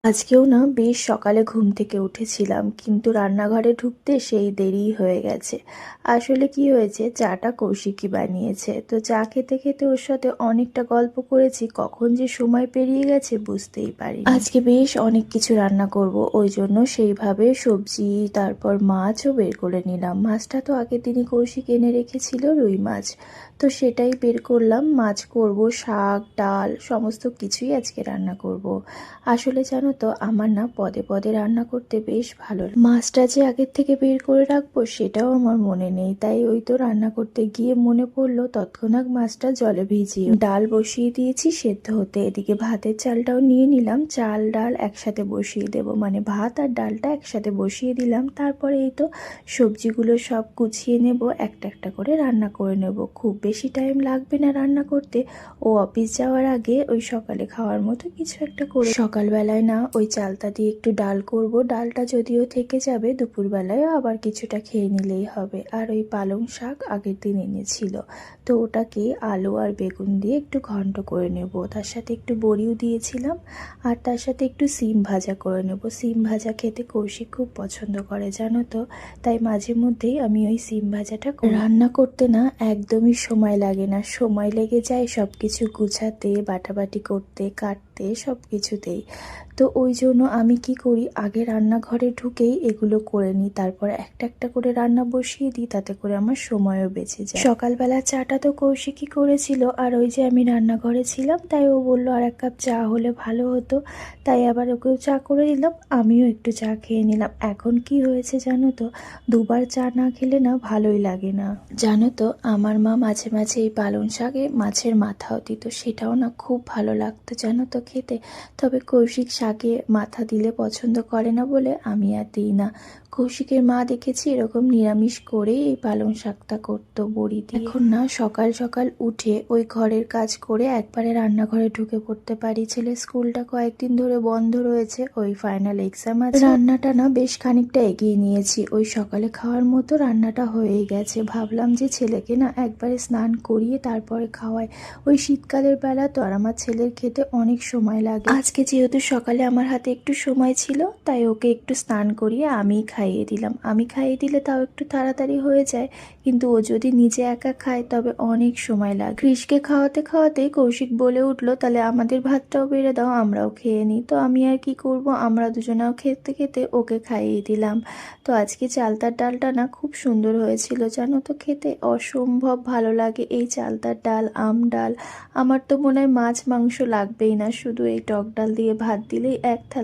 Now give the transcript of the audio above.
আজকেও না বেশ সকালে ঘুম থেকে উঠেছিলাম, কিন্তু রান্নাঘরে ঢুকতে সেই দেরিই হয়ে গেছে। আসলে কি হয়েছে, চাটা কৌশিকই বানিয়েছে। তো চা খেতে খেতে ওর সাথে অনেকটা গল্প করেছি, কখন যে সময় পেরিয়ে গেছে বুঝতেই পারিনি। আজকে বেশ অনেক কিছু রান্না করব, ওই জন্য সেইভাবে সবজি তারপর মাছও বের করে নিলাম। মাছটা তো আগের দিনই কৌশিক এনে রেখেছিল, রুই মাছ। তো সেটাই বের করলাম, মাছ করব, শাক ডাল সমস্ত কিছুই আজকে রান্না করব। আসলে জানো তো, আমার না পদে পদে রান্না করতে বেশ ভালো লাগে। মাছটা যে আগের থেকে বের করে রাখবো সেটাও আমার মনে নেই, তাই ওই তো রান্না করতে গিয়ে মনে পড়লো তৎক্ষণাৎ মাছটা জলে ভিজিয়ে ডাল বসিয়ে দিয়েছি সেদ্ধ হতে। এদিকে ভাতের চালটাও নিয়ে নিলাম, চাল ডাল একসাথে বসিয়ে দেব, মানে ভাত আর ডালটা একসাথে বসিয়ে দিলাম। তারপরে এই তো সবজিগুলো সব গুছিয়ে নেব, একটা একটা করে রান্না করে নেব। খুব বেশি টাইম লাগবে না রান্না করতে। ও অফিস যাওয়ার আগে ওই সকালে খাওয়ার মতো কিছু একটা করে সকালবেলায় না ওই চালটা দিয়ে একটু ডাল করব। ডালটা যদিও থেকে যাবে, দুপুরবেলায় আবার কিছুটা খেয়ে নিলেই হবে। আর ওই পালং শাক আগের দিন এনেছিল, তো ওটাকে আলু আর বেগুন দিয়ে একটু ঘন্ট করে নেব। তার সাথে একটু বড়িও দিয়েছিলাম, আর তার সাথে একটু সিম ভাজা করে নেব। সিম ভাজা খেতে কৌশিক খুব পছন্দ করে জানো তো, তাই মাঝে মধ্যেই আমি ওই সিম ভাজাটা করি। রান্না করতে না একদমই সময় লাগে না, সময় লেগে যায় সব কিছু গুছাতে, বাটাবাটি করতে, কাটতে, সব কিছুতেই। তো ওই জন্য আমি কি করি, আগে রান্নাঘরে ঢুকেই এগুলো করে নিই, তারপর একটা একটা করে রান্না বসিয়ে দিই, তাতে করে আমার সময়ও বেঁচে যায়। সকালবেলা চাটা তো কৌশিকই করেছিল, আর ওই যে আমি রান্নাঘরে ছিলাম, তাই ও বললো আর এক কাপ চা হলে ভালো হতো, তাই আবার ওকেও চা করে দিলাম, আমিও একটু চা খেয়ে নিলাম। এখন কি হয়েছে জানো তো, দুবার চা না খেলে না ভালোই লাগে না। জানো তো, আমার মা মাঝে মাঝে এই পালং শাকে মাছের মাথাও দিত, সেটাও না খুব ভালো লাগতো জানো তো খেতে। তবে কৌশিক শাকে মাথা দিলে পছন্দ করে না বলে আমি আর দিই না। কৌশিকের মা দেখেছি এরকম নিরামিষ করেই এই পালং শাকটা করতো বড়ি দিয়ে। এখন না সকাল সকাল উঠে ওই ঘরের কাজ করে একবারে রান্নাঘরে ঢুকে পড়তে পারি। ছেলে স্কুলটা কয়েকদিন ধরে বন্ধ রয়েছে, ওই ফাইনাল এক্সাম আছে। রান্নাটা না বেশ খানিকটা এগিয়ে নিয়েছি, ওই সকালে খাওয়ার মতো রান্নাটা হয়েই গেছে। ভাবলাম যে ছেলেকে না একবারে স্নান করিয়ে তারপরে খাওয়াই, ওই শীতকালের বেলা তো, আর আমার ছেলের খেতে অনেক সময় লাগে। আজকে যেহেতু সকালে আমার হাতে একটু সময় ছিল, তাই ওকে একটু স্নান করিয়ে আমি খাইয়ে দিলাম। আমি খাইয়ে দিলে তাও একটু তাড়াতাড়ি হয়ে যায়, কিন্তু ও যদি নিজে একা খায় তবে অনেক সময় লাগে। কৃষকে খাওয়াতে খাওয়াতেই কৌশিক বলে উঠলো, তাহলে আমাদের ভাতটাও বেড়ে দাও, আমরাও খেয়ে নিই। তো আমি আর কি করব, আমরা দুজনেও খেতে খেতে ওকে খাইয়ে দিলাম। তো আজকে চালতার ডালটা না খুব সুন্দর হয়েছিল জানো তো, খেতে অসম্ভব ভালো লাগে এই চালতার ডাল, আম ডাল। আমার তো মনে হয় মাছ মাংস লাগবেই না, শুধু এই টক ডাল দিয়ে ভাত দিলেই এক থালা